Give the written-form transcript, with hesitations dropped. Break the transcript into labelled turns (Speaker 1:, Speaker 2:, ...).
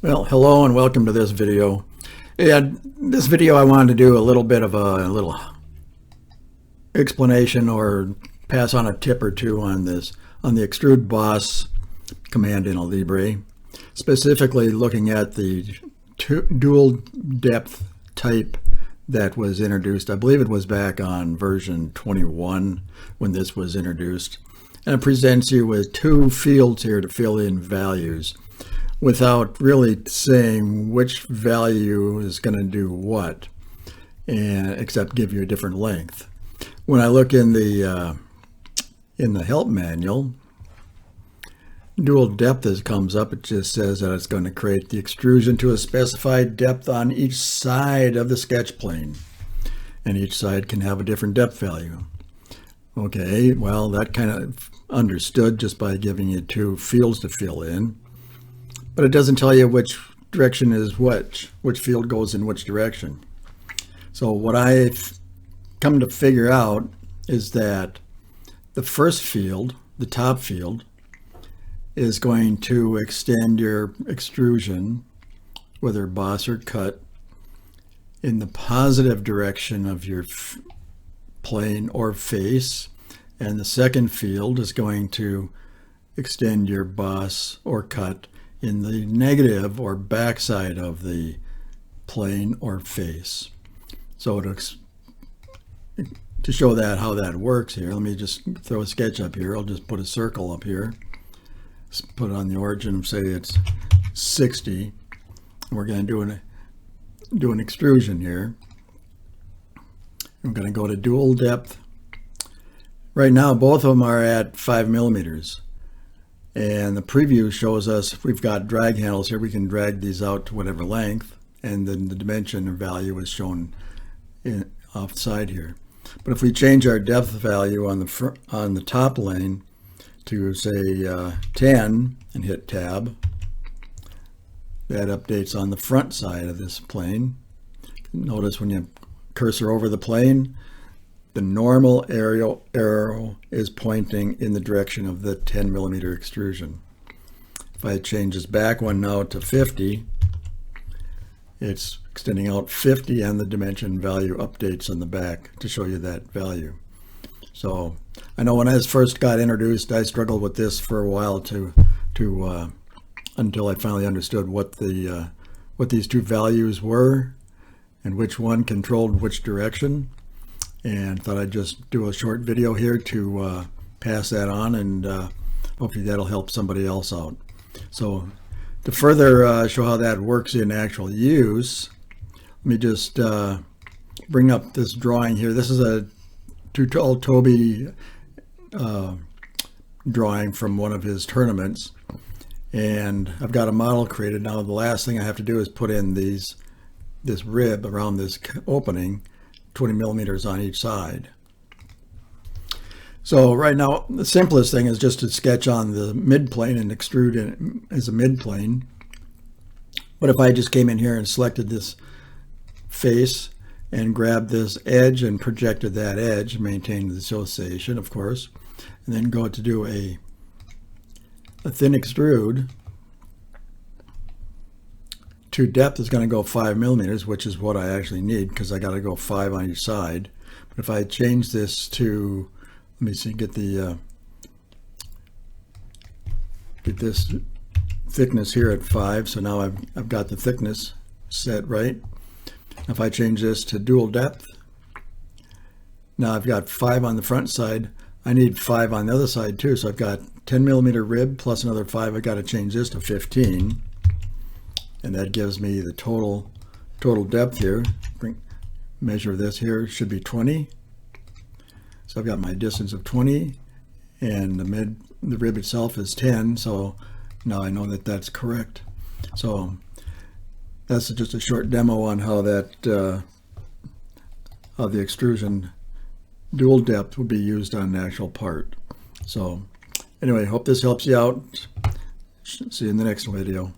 Speaker 1: Well, hello and welcome to this video. And this video I wanted to do a little bit of a little explanation or pass on a tip or two on this, on the Extrude Boss command in Libre, specifically looking at the dual depth type that was introduced. I believe it was back on version 21 when this was introduced. And it presents you with two fields here to fill in values, without really saying which value is going to do what, and except give you a different length. When I look in the help manual, dual depth as comes up, it just says that it's going to create the extrusion to a specified depth on each side of the sketch plane, and each side can have a different depth value. Okay, well, that kind of understood just by giving you two fields to fill in. But it doesn't tell you which direction is which field goes in which direction. So what I've come to figure out is that the first field, the top field, is going to extend your extrusion, whether boss or cut, in the positive direction of your plane or face. And the second field is going to extend your boss or cut in the negative or backside of the plane or face. So to show that how that works here, let me just throw a sketch up here. I'll just put a circle up here, put it on the origin and say it's 60. We're going to do an extrusion here. I'm going to go to dual depth. Right now both of them are at 5 millimeters. And the preview shows us if we've got drag handles here, we can drag these out to whatever length, and then the dimension value is shown offside here. But if we change our depth value on the top lane to say 10 and hit tab, that updates on the front side of this plane. Notice when you cursor over the plane, the normal arrow is pointing in the direction of the 10 millimeter extrusion. If I change this back one now to 50, it's extending out 50 and the dimension value updates on the back to show you that value. So I know when I first got introduced, I struggled with this for a while until I finally understood what these two values were and which one controlled which direction. And thought I'd just do a short video here to pass that on, and hopefully that'll help somebody else out. So to further show how that works in actual use, let me just bring up this drawing here. This is a Toby drawing from one of his tournaments, and I've got a model created. Now the last thing I have to do is put in this rib around this opening, 20 millimeters on each side. So right now the simplest thing is just to sketch on the mid plane and extrude it as a mid plane. But if I just came in here and selected this face and grabbed this edge and projected that edge, maintained the association of course, and then go to do a thin extrude, to depth is going to go 5 millimeters, which is what I actually need because I got to go 5 on each side. But if I change this to, let me see, get this thickness here at 5. So now I've got the thickness set right. If I change this to dual depth, now I've got 5 on the front side. I need 5 on the other side too. So I've got 10 millimeter rib plus another 5. I've got to change this to 15. And that gives me the total depth here. Measure this here, should be 20. So I've got my distance of 20, and the rib itself is 10. So now I know that that's correct. So that's just a short demo on how how the extrusion dual depth would be used on an actual part. So anyway, hope this helps you out. See you in the next video.